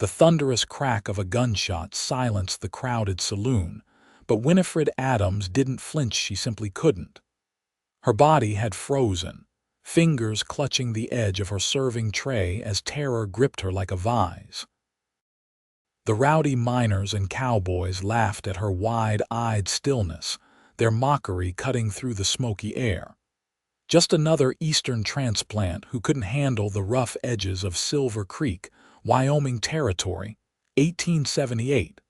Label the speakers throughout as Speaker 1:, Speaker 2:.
Speaker 1: The thunderous crack of a gunshot silenced the crowded saloon, but Winifred Adams didn't flinch. She simply couldn't. Her body had frozen, fingers clutching the edge of her serving tray as terror gripped her like a vise. The rowdy miners and cowboys laughed at her wide-eyed stillness, their mockery cutting through the smoky air. Just another Eastern transplant who couldn't handle the rough edges of Silver Creek, Wyoming Territory, 1878.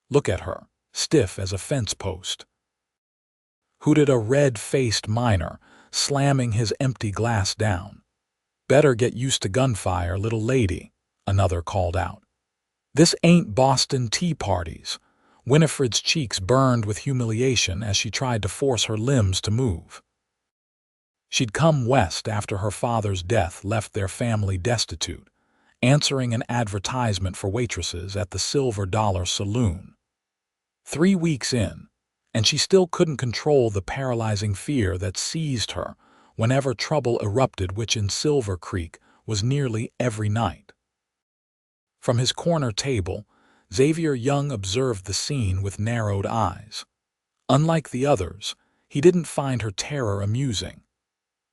Speaker 1: Look at her, stiff as a fence post, hooted a red-faced miner, slamming his empty glass down. "Better get used to gunfire, little lady," another called out. "This ain't Boston tea parties." Winifred's cheeks burned with humiliation as she tried to force her limbs to move. She'd come west after her father's death left their family destitute, answering an advertisement for waitresses at the Silver Dollar Saloon. 3 weeks in, and she still couldn't control the paralyzing fear that seized her whenever trouble erupted, which in Silver Creek was nearly every night. From his corner table, Xavier Young observed the scene with narrowed eyes. Unlike the others, he didn't find her terror amusing.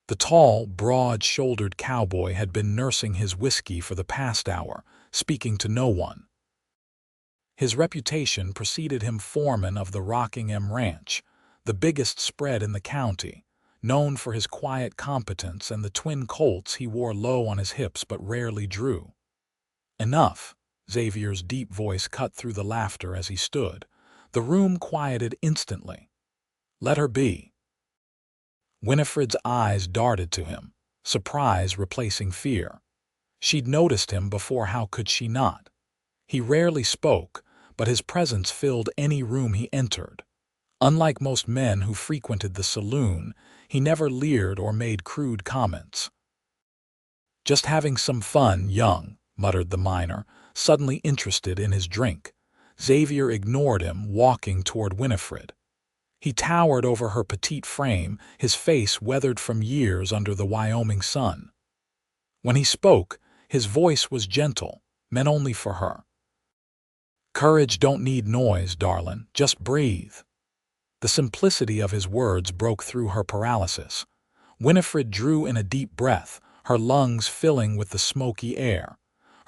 Speaker 1: The tall, broad-shouldered cowboy had been nursing his whiskey for the past hour, speaking to no one. His reputation preceded him foreman of the Rockingham Ranch, the biggest spread in the county, known for his quiet competence and the twin colts he wore low on his hips but rarely drew. "Enough," Xavier's deep voice cut through the laughter as he stood. The room quieted instantly. "Let her be." Winifred's eyes darted to him, surprise replacing fear. She'd noticed him before, how could she not? He rarely spoke, but his presence filled any room he entered. Unlike most men who frequented the saloon, he never leered or made crude comments. "Just having some fun, Young," muttered the miner, suddenly interested in his drink. Xavier ignored him, walking toward Winifred. He towered over her petite frame, his face weathered from years under the Wyoming sun. When he spoke, his voice was gentle, meant only for her. "Courage don't need noise, Darlin. Just breathe." The simplicity of his words broke through her paralysis. Winifred drew in a deep breath, her lungs filling with the smoky air.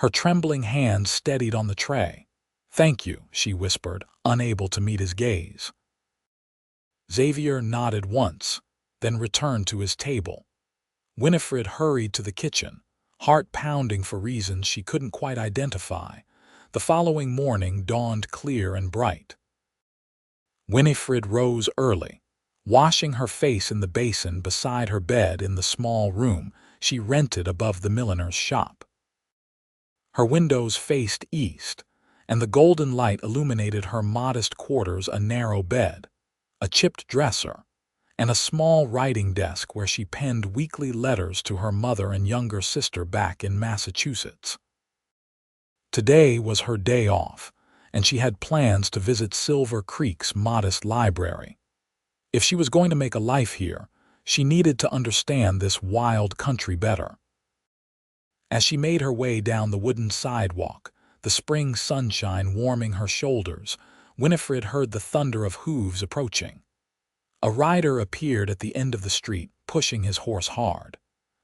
Speaker 1: Her trembling hands steadied on the tray. "Thank you," she whispered, unable to meet his gaze. Xavier nodded once, then returned to his table. Winifred hurried to the kitchen, heart pounding for reasons she couldn't quite identify. The following morning dawned clear and bright. Winifred rose early, washing her face in the basin beside her bed in the small room she rented above the milliner's shop. Her windows faced east, and the golden light illuminated her modest quarters: a narrow bed, a chipped dresser, and a small writing desk where she penned weekly letters to her mother and younger sister back in Massachusetts. Today was her day off, and she had plans to visit Silver Creek's modest library. If she was going to make a life here, she needed to understand this wild country better. As she made her way down the wooden sidewalk, the spring sunshine warming her shoulders, Winifred heard the thunder of hooves approaching. A rider appeared at the end of the street, pushing his horse hard.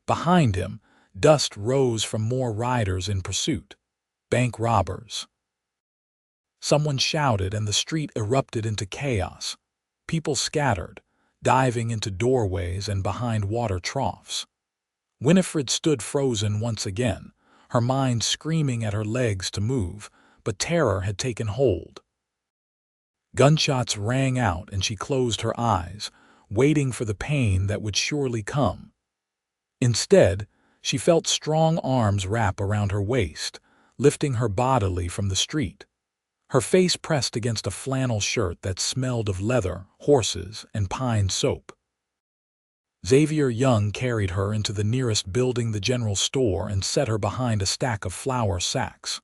Speaker 1: Behind him, dust rose from more riders in pursuit. Bank robbers. Someone shouted, and the street erupted into chaos. People scattered, diving into doorways and behind water troughs. Winifred stood frozen once again, her mind screaming at her legs to move, but terror had taken hold. Gunshots rang out, and she closed her eyes, waiting for the pain that would surely come. Instead, she felt strong arms wrap around her waist, lifting her bodily from the street. Her face pressed against a flannel shirt that smelled of leather, horses, and pine soap. Xavier Young carried her into the nearest building, the general store, and set her behind a stack of flour sacks.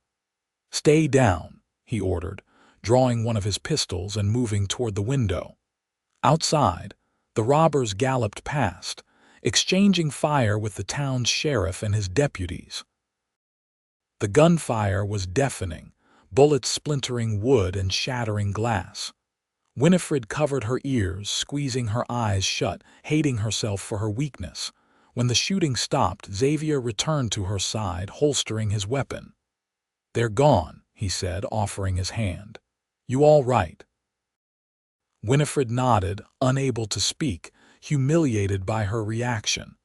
Speaker 1: "Stay down," he ordered, drawing one of his pistols and moving toward the window. Outside, the robbers galloped past, exchanging fire with the town's sheriff and his deputies. The gunfire was deafening, bullets splintering wood and shattering glass. Winifred covered her ears, squeezing her eyes shut, hating herself for her weakness. When the shooting stopped, Xavier returned to her side, holstering his weapon. "They're gone," he said, offering his hand. "You all right?" Winifred nodded, unable to speak, humiliated by her reaction.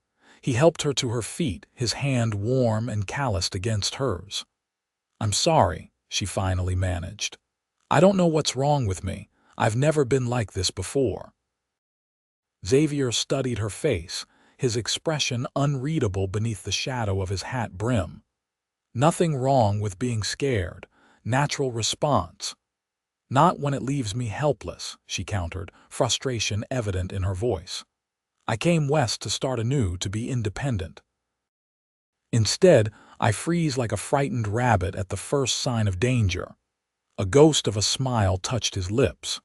Speaker 1: He helped her to her feet, his hand warm and calloused against hers. "I'm sorry," she finally managed. "I don't know what's wrong with me. I've never been like this before." Xavier studied her face, his expression unreadable beneath the shadow of his hat brim. "Nothing wrong with being scared. Natural response." "Not when it leaves me helpless," she countered, frustration evident in her voice. "I came west to start anew, to be independent. Instead, I freeze like a frightened rabbit at the first sign of danger." A ghost of a smile touched his lips.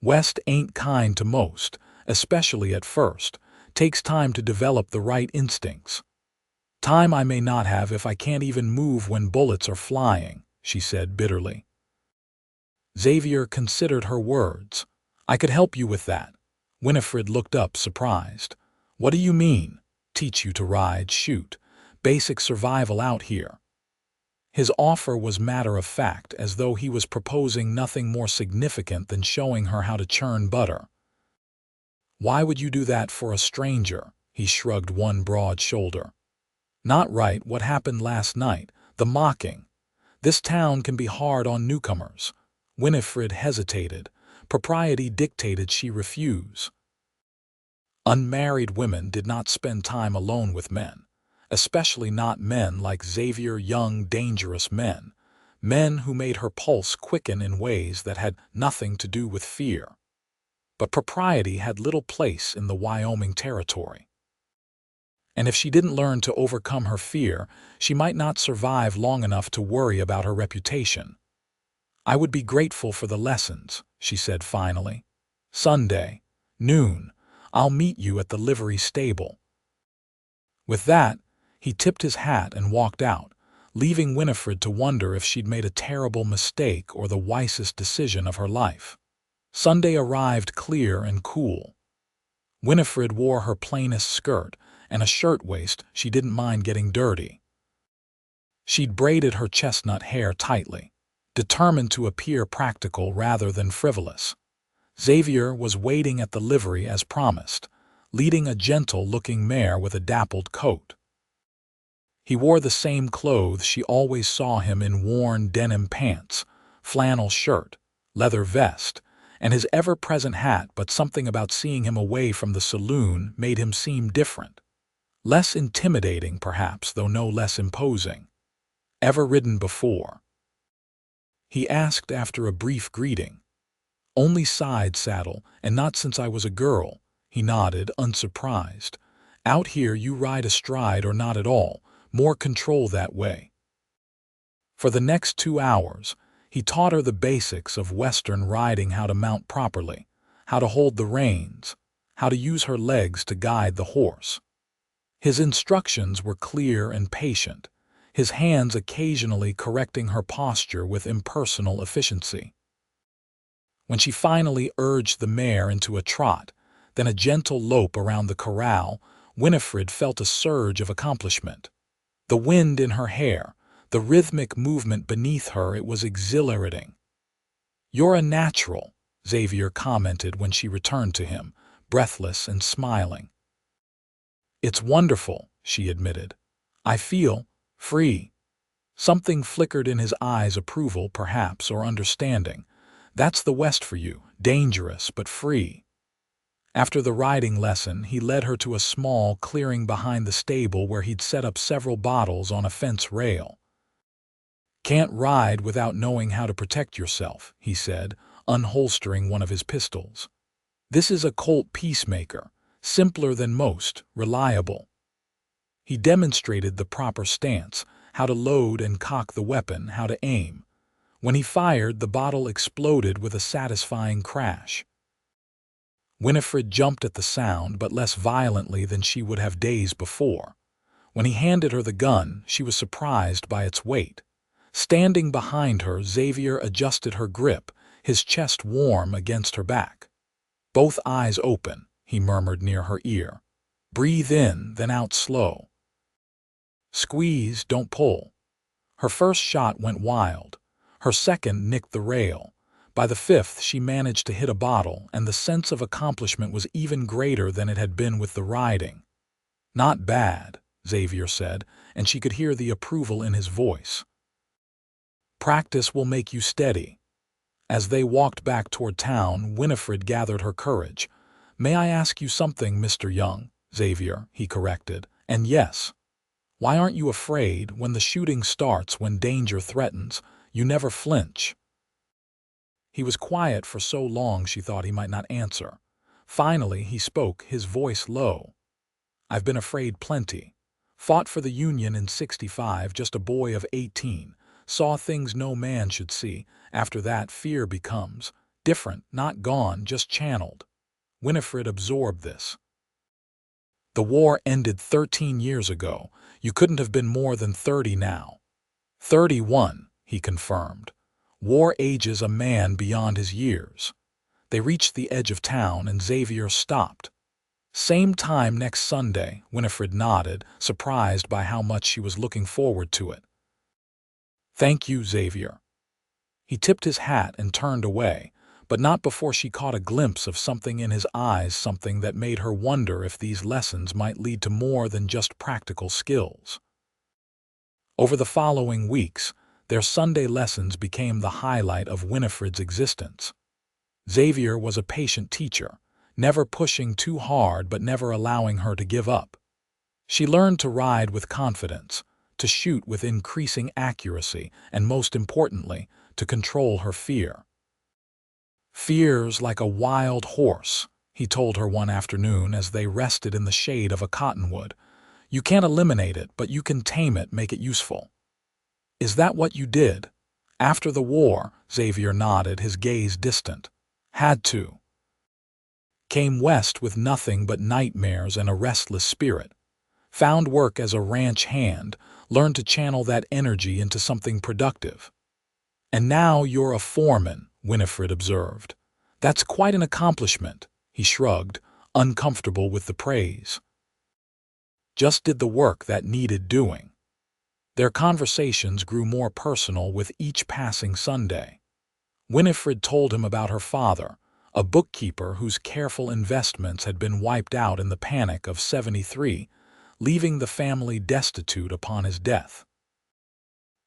Speaker 1: "West ain't kind to most, especially at first. Takes time to develop the right instincts." "Time I may not have if I can't even move when bullets are flying," she said bitterly. Xavier considered her words. "I could help you with that." Winifred looked up, surprised. "What do you mean?" "Teach you to ride, shoot. Basic survival out here." His offer was matter-of-fact, as though he was proposing nothing more significant than showing her how to churn butter. "Why would you do that for a stranger?" He shrugged one broad shoulder. "Not right. What happened last night? The mocking. This town can be hard on newcomers." Winifred hesitated. Propriety dictated she refuse. Unmarried women did not spend time alone with men, especially not men like Xavier Young, dangerous men, men who made her pulse quicken in ways that had nothing to do with fear. But propriety had little place in the Wyoming Territory. And if she didn't learn to overcome her fear, she might not survive long enough to worry about her reputation. "I would be grateful for the lessons," she said finally. "Sunday, noon, I'll meet you at the livery stable." With that, he tipped his hat and walked out, leaving Winifred to wonder if she'd made a terrible mistake or the wisest decision of her life. Sunday arrived clear and cool. Winifred wore her plainest skirt and a shirtwaist she didn't mind getting dirty. She'd braided her chestnut hair tightly, determined to appear practical rather than frivolous. Xavier was waiting at the livery as promised, leading a gentle-looking mare with a dappled coat. He wore the same clothes she always saw him in: worn denim pants, flannel shirt, leather vest, and his ever-present hat, but something about seeing him away from the saloon made him seem different. Less intimidating, perhaps, though no less imposing. "Ever ridden before?" he asked after a brief greeting. "Only side saddle, and not since I was a girl," he nodded, unsurprised. "Out here you ride astride or not at all, more control that way." For the next 2 hours, he taught her the basics of Western riding: how to mount properly, how to hold the reins, how to use her legs to guide the horse. His instructions were clear and patient, his hands occasionally correcting her posture with impersonal efficiency. When she finally urged the mare into a trot, then a gentle lope around the corral, Winifred felt a surge of accomplishment. The wind in her hair, the rhythmic movement beneath her, it was exhilarating. "You're a natural," Xavier commented when she returned to him, breathless and smiling. "It's wonderful," she admitted. "I feel free." Something flickered in his eyes, approval perhaps, or understanding. "That's the West for you, dangerous but free." After the riding lesson, he led her to a small clearing behind the stable where he'd set up several bottles on a fence rail. "Can't ride without knowing how to protect yourself," he said, unholstering one of his pistols. "This is a Colt Peacemaker, simpler than most, reliable." He demonstrated the proper stance, how to load and cock the weapon, how to aim. When he fired, the bottle exploded with a satisfying crash. Winifred jumped at the sound, but less violently than she would have days before. When he handed her the gun, she was surprised by its weight. Standing behind her, Xavier adjusted her grip, his chest warm against her back. "Both eyes open," he murmured near her ear. "Breathe in, then out slow. Squeeze, don't pull." Her first shot went wild. Her second nicked the rail. By the fifth, she managed to hit a bottle, and the sense of accomplishment was even greater than it had been with the riding. "Not bad," Xavier said, and she could hear the approval in his voice. "Practice will make you steady." As they walked back toward town, Winifred gathered her courage. "May I ask you something, Mr. Young?" "Xavier," he corrected. "And yes. Why aren't you afraid when the shooting starts, when danger threatens? You never flinch." He was quiet for so long she thought he might not answer. Finally he spoke, his voice low. "I've been afraid plenty. Fought for the Union in '65, just a boy of 18. Saw things no man should see. After that, fear becomes different, not gone, just channeled." Winifred absorbed this. "The war ended 13 years ago. You couldn't have been more than 30 now." 31, he confirmed. "War ages a man beyond his years." They reached the edge of town, and Xavier stopped. "Same time next Sunday," Winifred nodded, surprised by how much she was looking forward to it. "Thank you, Xavier." He tipped his hat and turned away, but not before she caught a glimpse of something in his eyes, something that made her wonder if these lessons might lead to more than just practical skills. Over the following weeks, their Sunday lessons became the highlight of Winifred's existence. Xavier was a patient teacher, never pushing too hard but never allowing her to give up. She learned to ride with confidence, to shoot with increasing accuracy, and most importantly, to control her fear. "Fear's like a wild horse," he told her one afternoon as they rested in the shade of a cottonwood. "You can't eliminate it, but you can tame it, make it useful." "Is that what you did?" "After the war," Xavier nodded, his gaze distant. "Had to. Came west with nothing but nightmares and a restless spirit. Found work as a ranch hand, learned to channel that energy into something productive." "And now you're a foreman," Winifred observed. "That's quite an accomplishment," he shrugged, uncomfortable with the praise. "Just did the work that needed doing." Their conversations grew more personal with each passing Sunday. Winifred told him about her father, a bookkeeper whose careful investments had been wiped out in the panic of '73, leaving the family destitute upon his death.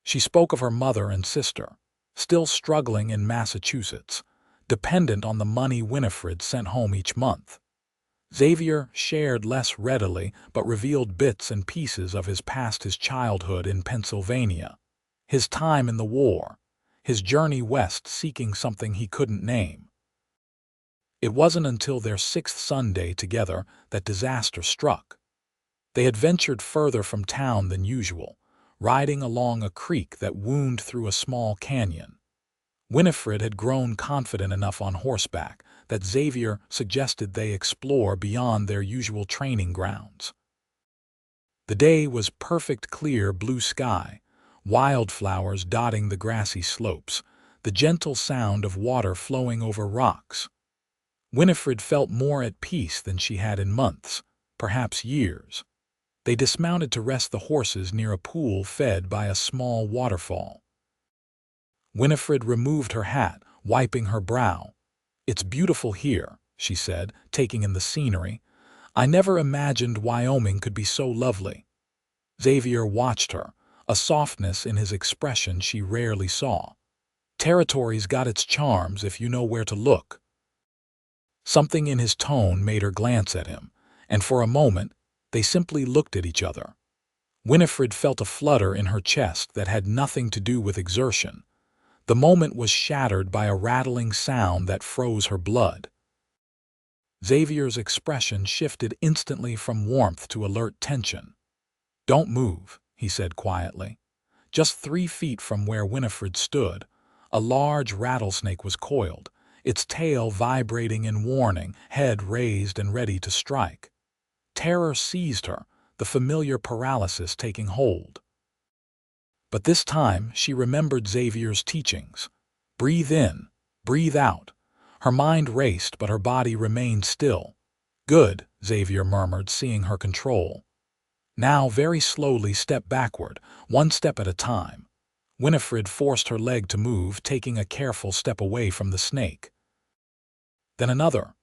Speaker 1: She spoke of her mother and sister, still struggling in Massachusetts, dependent on the money Winifred sent home each month. Xavier shared less readily but revealed bits and pieces of his past, his childhood in Pennsylvania, his time in the war, his journey west seeking something he couldn't name. It wasn't until their 6th Sunday together that disaster struck. They had ventured further from town than usual, riding along a creek that wound through a small canyon. Winifred had grown confident enough on horseback that Xavier suggested they explore beyond their usual training grounds. The day was perfect, clear blue sky, wildflowers dotting the grassy slopes, the gentle sound of water flowing over rocks. Winifred felt more at peace than she had in months, perhaps years. They dismounted to rest the horses near a pool fed by a small waterfall. Winifred removed her hat, wiping her brow. "It's beautiful here," she said, taking in the scenery. "I never imagined Wyoming could be so lovely." Xavier watched her, a softness in his expression she rarely saw. "Territory's got its charms if you know where to look." Something in his tone made her glance at him, and for a moment they simply looked at each other. Winifred felt a flutter in her chest that had nothing to do with exertion. The moment was shattered by a rattling sound that froze her blood. Xavier's expression shifted instantly from warmth to alert tension. "Don't move," he said quietly. Just 3 feet from where Winifred stood, a large rattlesnake was coiled, its tail vibrating in warning, head raised and ready to strike. Terror seized her, the familiar paralysis taking hold. But this time she remembered Xavier's teachings. Breathe in, breathe out. Her mind raced, but her body remained still. Good, Xavier murmured, seeing her control. Now, very slowly, step backward, one step at a time. Winifred forced her leg to move, taking a careful step away from the snake. Then another.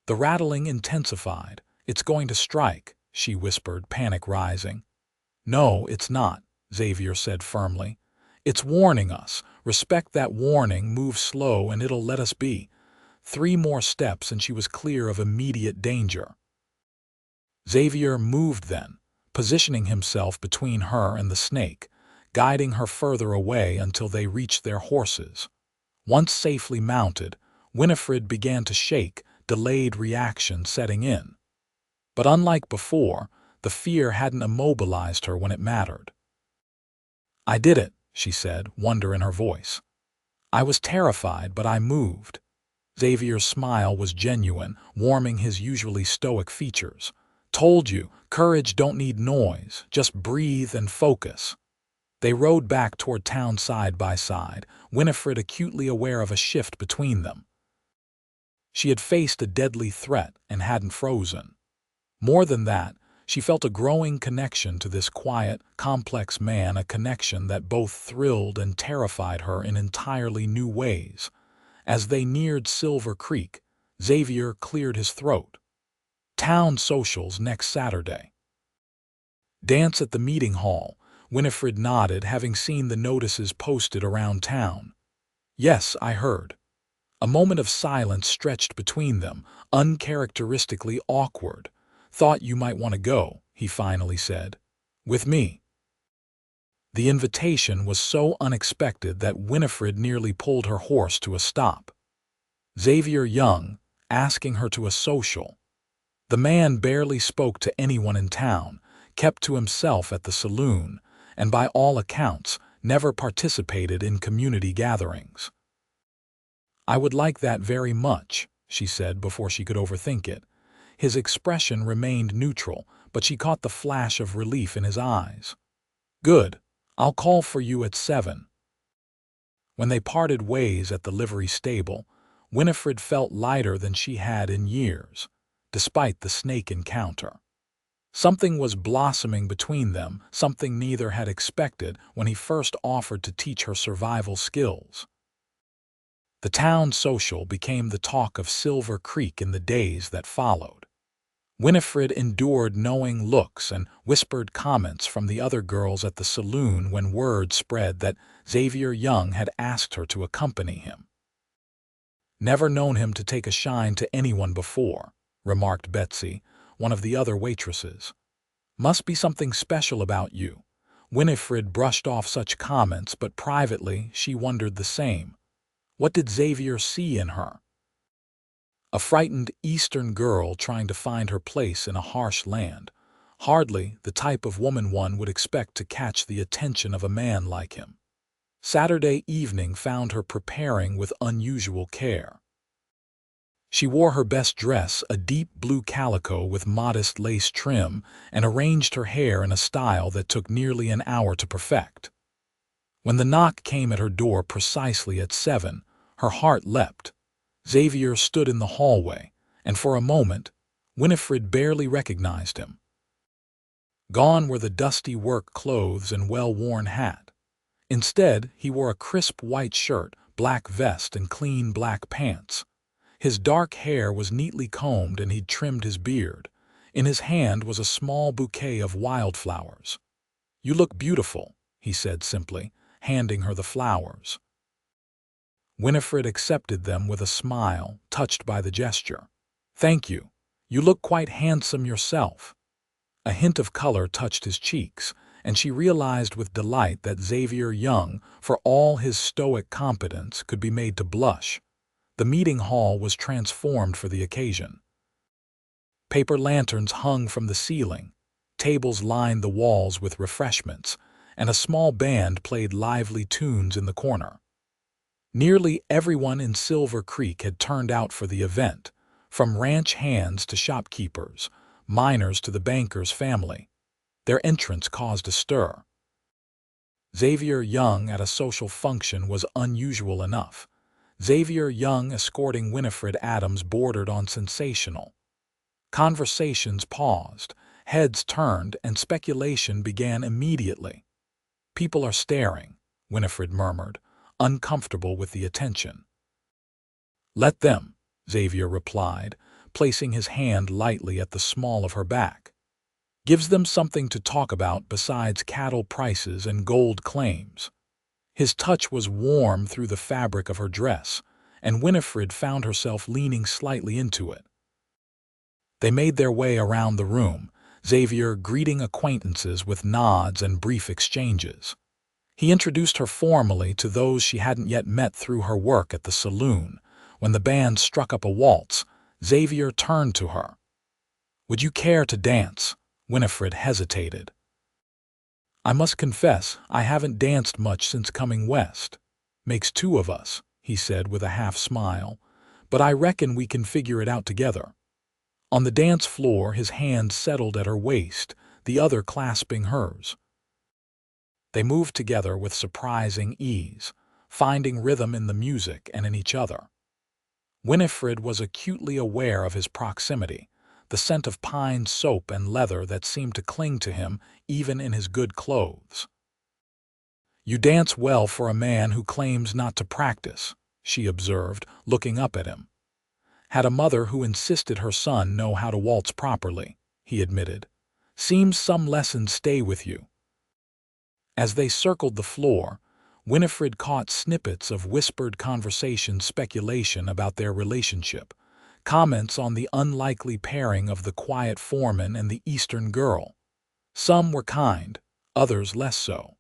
Speaker 1: The rattling intensified. It's going to strike, she whispered, panic rising. No, it's not, Xavier said firmly. It's warning us. Respect that warning, move slow, and it'll let us be. 3 more steps and she was clear of immediate danger. Xavier moved then, positioning himself between her and the snake, guiding her further away until they reached their horses. Once safely mounted, Winifred began to shake, delayed reaction setting in. But unlike before, the fear hadn't immobilized her when it mattered. I did it, she said, wonder in her voice. I was terrified, but I moved. Xavier's smile was genuine, warming his usually stoic features. Told you, courage don't need noise, just breathe and focus. They rode back toward town side by side, Winifred acutely aware of a shift between them. She had faced a deadly threat and hadn't frozen. More than that, she felt a growing connection to this quiet, complex man, a connection that both thrilled and terrified her in entirely new ways. As they neared Silver Creek, Xavier cleared his throat. Town socials next Saturday. Dance at the meeting hall, Winifred nodded, having seen the notices posted around town. Yes, I heard. A moment of silence stretched between them, uncharacteristically awkward. Thought you might want to go, he finally said. With me. The invitation was so unexpected that Winifred nearly pulled her horse to a stop. Xavier Young, asking her to a social. The man barely spoke to anyone in town, kept to himself at the saloon, and by all accounts, never participated in community gatherings. I would like that very much, she said before she could overthink it. His expression remained neutral, but she caught the flash of relief in his eyes. Good. I'll call for you at 7. When they parted ways at the livery stable, Winifred felt lighter than she had in years, despite the snake encounter. Something was blossoming between them, something neither had expected when he first offered to teach her survival skills. The town social became the talk of Silver Creek in the days that followed. Winifred endured knowing looks and whispered comments from the other girls at the saloon when word spread that Xavier Young had asked her to accompany him. Never known him to take a shine to anyone before, remarked Betsy, one of the other waitresses. Must be something special about you. Winifred brushed off such comments, but privately she wondered the same. What did Xavier see in her? A frightened Eastern girl trying to find her place in a harsh land. Hardly the type of woman one would expect to catch the attention of a man like him. Saturday evening found her preparing with unusual care. She wore her best dress, a deep blue calico with modest lace trim, and arranged her hair in a style that took nearly an hour to perfect. When the knock came at her door precisely at 7, her heart leapt. Xavier stood in the hallway, and for a moment, Winifred barely recognized him. Gone were the dusty work clothes and well-worn hat. Instead, he wore a crisp white shirt, black vest, and clean black pants. His dark hair was neatly combed and he'd trimmed his beard. In his hand was a small bouquet of wildflowers. You look beautiful, he said simply, handing her the flowers. Winifred accepted them with a smile, touched by the gesture. Thank you. You look quite handsome yourself. A hint of color touched his cheeks, and she realized with delight that Xavier Young, for all his stoic competence, could be made to blush. The meeting hall was transformed for the occasion. Paper lanterns hung from the ceiling, tables lined the walls with refreshments, and a small band played lively tunes in the corner. Nearly everyone in Silver Creek had turned out for the event, from ranch hands to shopkeepers, miners to the banker's family. Their entrance caused a stir. Xavier Young at a social function was unusual enough. Xavier Young escorting Winifred Adams bordered on sensational. Conversations paused, heads turned, and speculation began immediately. "People are staring," Winifred murmured, uncomfortable with the attention. "Let them," Xavier replied, placing his hand lightly at the small of her back. "Gives them something to talk about besides cattle prices and gold claims." His touch was warm through the fabric of her dress, and Winifred found herself leaning slightly into it. They made their way around the room, Xavier greeting acquaintances with nods and brief exchanges. He introduced her formally to those she hadn't yet met through her work at the saloon. When the band struck up a waltz, Xavier turned to her. "Would you care to dance?" Winifred hesitated. "I must confess, I haven't danced much since coming west. Makes two of us," he said with a half smile, "but I reckon we can figure it out together." On the dance floor, his hand settled at her waist, the other clasping hers. They moved together with surprising ease, finding rhythm in the music and in each other. Winifred was acutely aware of his proximity, the scent of pine soap and leather that seemed to cling to him even in his good clothes. "You dance well for a man who claims not to practice," she observed, looking up at him. "Had a mother who insisted her son know how to waltz properly," he admitted. "Seems some lessons stay with you." As they circled the floor, Winifred caught snippets of whispered conversation speculation about their relationship, comments on the unlikely pairing of the quiet foreman and the Eastern girl. Some were kind, others less so.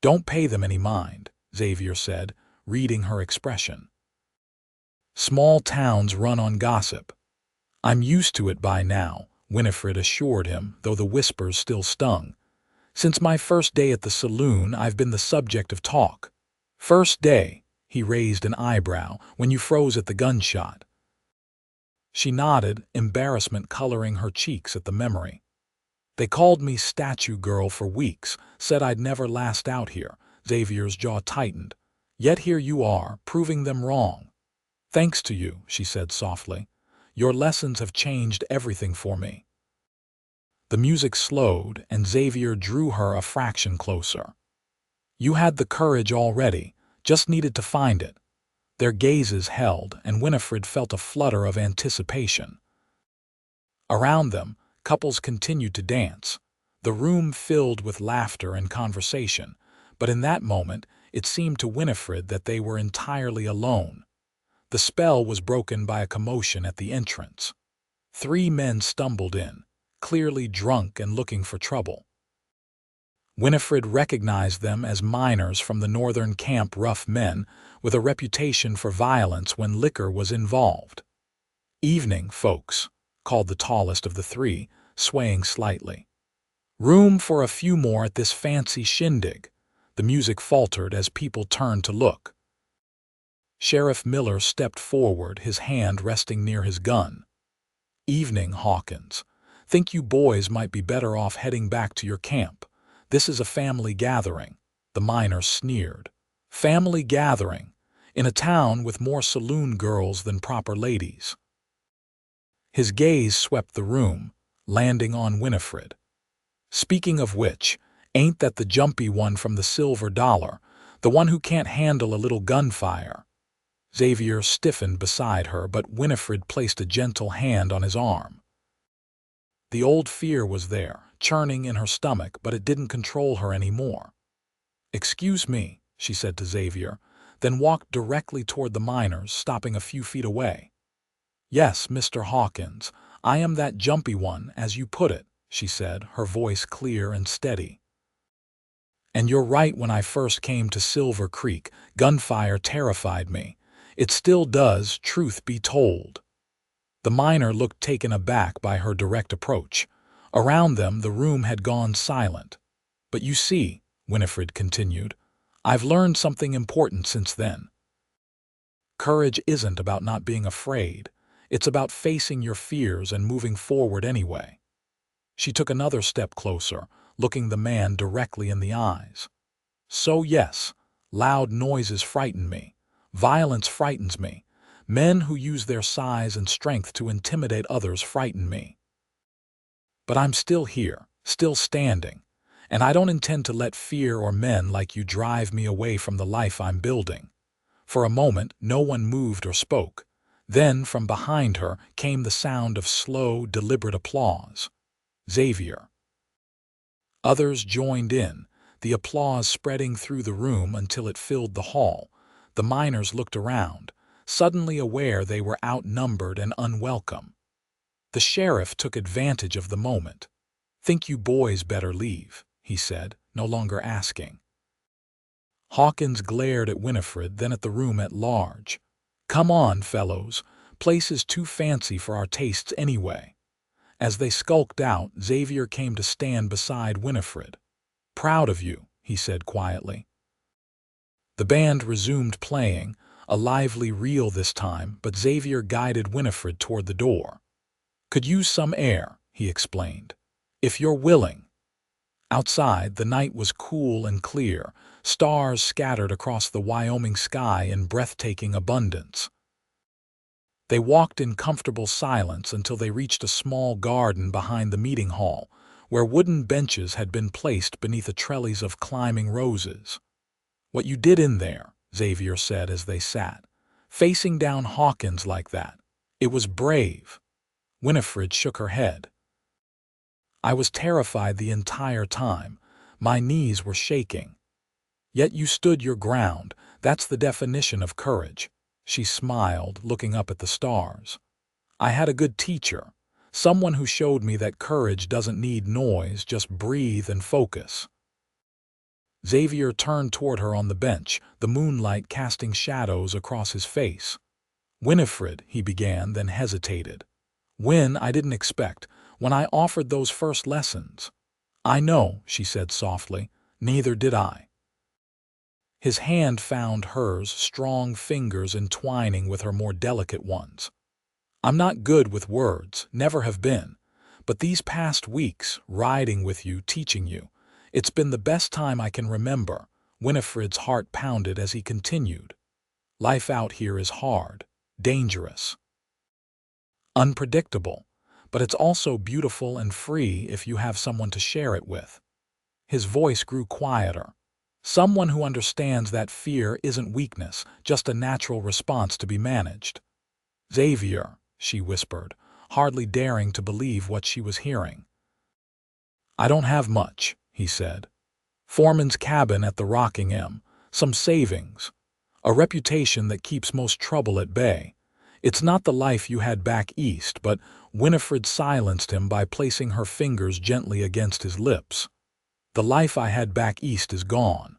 Speaker 1: "Don't pay them any mind," Xavier said, reading her expression. "Small towns run on gossip." "I'm used to it by now," Winifred assured him, though the whispers still stung. "Since my first day at the saloon, I've been the subject of talk." "First day," he raised an eyebrow, "when you froze at the gunshot." She nodded, embarrassment coloring her cheeks at the memory. "They called me statue girl for weeks, said I'd never last out here." Xavier's jaw tightened. "Yet here you are, proving them wrong." "Thanks to you," she said softly. "Your lessons have changed everything for me." The music slowed, and Xavier drew her a fraction closer. "You had the courage already, just needed to find it." Their gazes held, and Winifred felt a flutter of anticipation. Around them, couples continued to dance, the room filled with laughter and conversation, but in that moment it seemed to Winifred that they were entirely alone. The spell was broken by a commotion at the entrance. 3 men stumbled in, clearly drunk and looking for trouble. Winifred recognized them as miners from the northern camp, rough men with a reputation for violence when liquor was involved. "Evening, folks," called the tallest of the 3, swaying slightly. "Room for a few more at this fancy shindig." The music faltered as people turned to look. Sheriff Miller stepped forward, his hand resting near his gun. "Evening, Hawkins. Think you boys might be better off heading back to your camp. This is a family gathering," the miner sneered. "Family gathering? In a town with more saloon girls than proper ladies." His gaze swept the room, landing on Winifred. "Speaking of which, ain't that the jumpy one from the Silver Dollar, the one who can't handle a little gunfire?" Xavier stiffened beside her, but Winifred placed a gentle hand on his arm. The old fear was there, churning in her stomach, but it didn't control her anymore. "Excuse me," she said to Xavier, then walked directly toward the miners, stopping a few feet away. "Yes, Mr. Hawkins, I am that jumpy one, as you put it," she said, her voice clear and steady. "And you're right, when I first came to Silver Creek, gunfire terrified me. It still does, truth be told." The miner looked taken aback by her direct approach. Around them, the room had gone silent. "But you see," Winifred continued, "I've learned something important since then. Courage isn't about not being afraid. It's about facing your fears and moving forward anyway." She took another step closer, looking the man directly in the eyes. So yes, loud noises frighten me. Violence frightens me. Men who use their size and strength to intimidate others frighten me. But I'm still here, still standing, and I don't intend to let fear or men like you drive me away from the life I'm building. For a moment, no one moved or spoke. Then, from behind her, came the sound of slow, deliberate applause. Xavier. Others joined in, the applause spreading through the room until it filled the hall. The miners looked around, suddenly aware they were outnumbered and unwelcome. The sheriff took advantage of the moment. "Think you boys better leave," he said, no longer asking. Hawkins glared at Winifred, then at the room at large. "Come on, fellows. Place is too fancy for our tastes anyway." As they skulked out, Xavier came to stand beside Winifred. "Proud of you," he said quietly. The band resumed playing, a lively reel this time, but Xavier guided Winifred toward the door. "Could use some air," he explained. "If you're willing." Outside, the night was cool and clear, stars scattered across the Wyoming sky in breathtaking abundance. They walked in comfortable silence until they reached a small garden behind the meeting hall, where wooden benches had been placed beneath a trellis of climbing roses. "What you did in there," Xavier said as they sat, "facing down Hawkins like that. It was brave." Winifred shook her head. "I was terrified the entire time. My knees were shaking." "Yet you stood your ground. That's the definition of courage." She smiled, looking up at the stars. "I had a good teacher, someone who showed me that courage doesn't need noise, just breathe and focus." Xavier turned toward her on the bench, the moonlight casting shadows across his face. "Winifred," he began, then hesitated. "When I didn't expect, when I offered those first lessons." "I know," she said softly. "Neither did I." His hand found hers, strong fingers entwining with her more delicate ones. "I'm not good with words, never have been. But these past weeks, riding with you, teaching you, it's been the best time I can remember." Winifred's heart pounded as he continued. "Life out here is hard, dangerous, unpredictable, but it's also beautiful and free if you have someone to share it with." His voice grew quieter. "Someone who understands that fear isn't weakness, just a natural response to be managed." "Xavier," she whispered, hardly daring to believe what she was hearing. "I don't have much," he said. "Foreman's cabin at the Rocking M, some savings, a reputation that keeps most trouble at bay. It's not the life you had back east," but Winifred silenced him by placing her fingers gently against his lips. "The life I had back east is gone.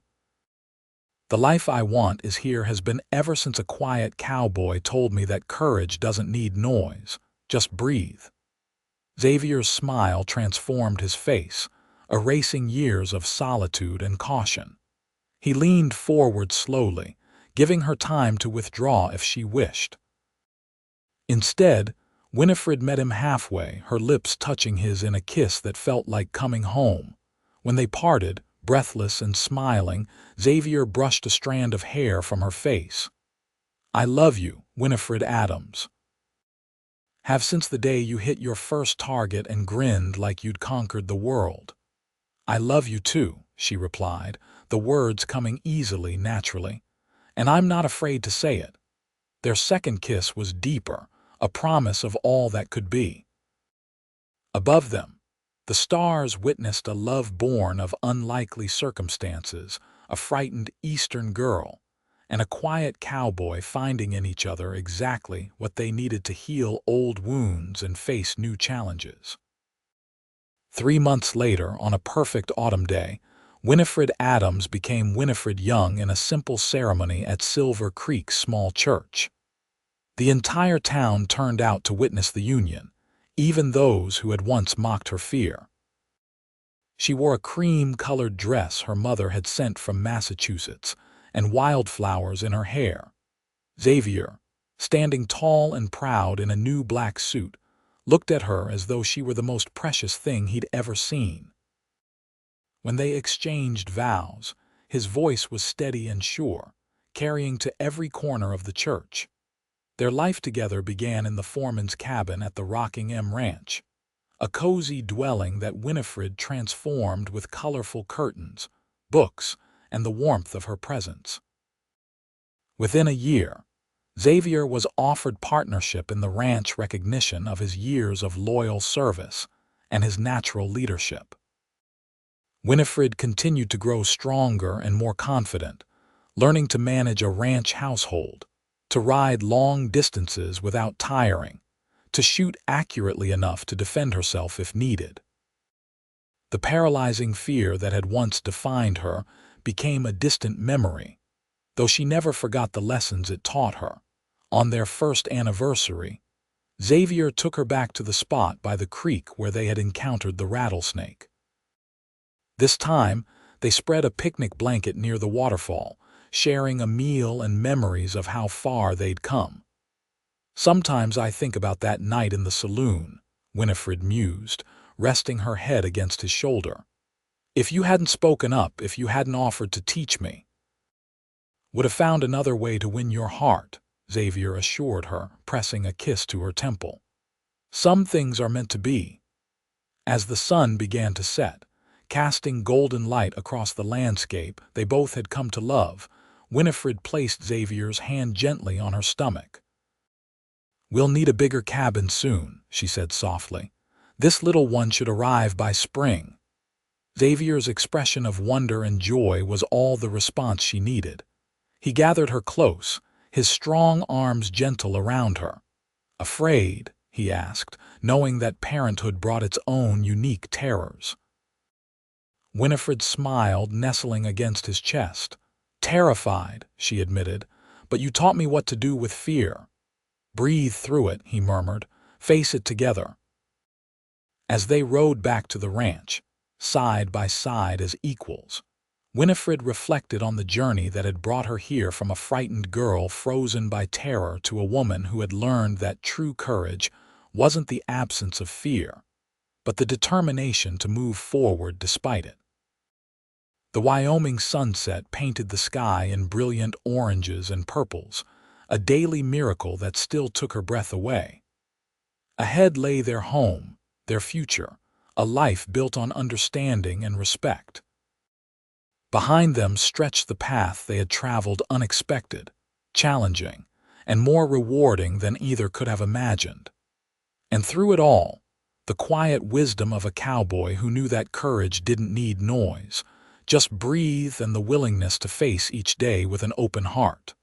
Speaker 1: The life I want is here, has been ever since a quiet cowboy told me that courage doesn't need noise, just breathe." Xavier's smile transformed his face, erasing years of solitude and caution. He leaned forward slowly, giving her time to withdraw if she wished. Instead, Winifred met him halfway, her lips touching his in a kiss that felt like coming home. When they parted, breathless and smiling, Xavier brushed a strand of hair from her face. "I love you, Winifred Adams. Have since the day you hit your first target and grinned like you'd conquered the world." "I love you too," she replied, the words coming easily, naturally. "And I'm not afraid to say it." Their second kiss was deeper, a promise of all that could be. Above them, the stars witnessed a love born of unlikely circumstances, a frightened Eastern girl, and a quiet cowboy finding in each other exactly what they needed to heal old wounds and face new challenges. 3 months later, on a perfect autumn day, Winifred Adams became Winifred Young in a simple ceremony at Silver Creek's small church. The entire town turned out to witness the union, even those who had once mocked her fear. She wore a cream-colored dress her mother had sent from Massachusetts, and wildflowers in her hair. Xavier, standing tall and proud in a new black suit, looked at her as though she were the most precious thing he'd ever seen. When they exchanged vows, His voice was steady and sure, carrying to every corner of the church. Their life together began in the foreman's cabin at the Rockingham Ranch, a cozy dwelling that Winifred transformed with colorful curtains, books, and the warmth of her presence. Within a year, Xavier was offered partnership in the ranch, recognition of his years of loyal service and his natural leadership. Winifred continued to grow stronger and more confident, learning to manage a ranch household, to ride long distances without tiring, to shoot accurately enough to defend herself if needed. The paralyzing fear that had once defined her became a distant memory, though she never forgot the lessons it taught her. On their first anniversary, Xavier took her back to the spot by the creek where they had encountered the rattlesnake. This time, they spread a picnic blanket near the waterfall, sharing a meal and memories of how far they'd come. "Sometimes I think about that night in the saloon," Winifred mused, resting her head against his shoulder. "If you hadn't spoken up, if you hadn't offered to teach me, would have found another way to win your heart," Xavier assured her, pressing a kiss to her temple. "Some things are meant to be." As the sun began to set, casting golden light across the landscape they both had come to love, Winifred placed Xavier's hand gently on her stomach. "We'll need a bigger cabin soon," she said softly. "This little one should arrive by spring." Xavier's expression of wonder and joy was all the response she needed. He gathered her close, his strong arms gentle around her. "Afraid?" he asked, knowing that parenthood brought its own unique terrors. Winifred smiled, nestling against his chest. "Terrified," she admitted, "but you taught me what to do with fear." "Breathe through it," he murmured. "Face it together." As they rode back to the ranch, side by side as equals, Winifred reflected on the journey that had brought her here, from a frightened girl frozen by terror to a woman who had learned that true courage wasn't the absence of fear, but the determination to move forward despite it. The Wyoming sunset painted the sky in brilliant oranges and purples, a daily miracle that still took her breath away. Ahead lay their home, their future, a life built on understanding and respect. Behind them stretched the path they had traveled, unexpected, challenging, and more rewarding than either could have imagined. And through it all, the quiet wisdom of a cowboy who knew that courage didn't need noise, just breathe and the willingness to face each day with an open heart.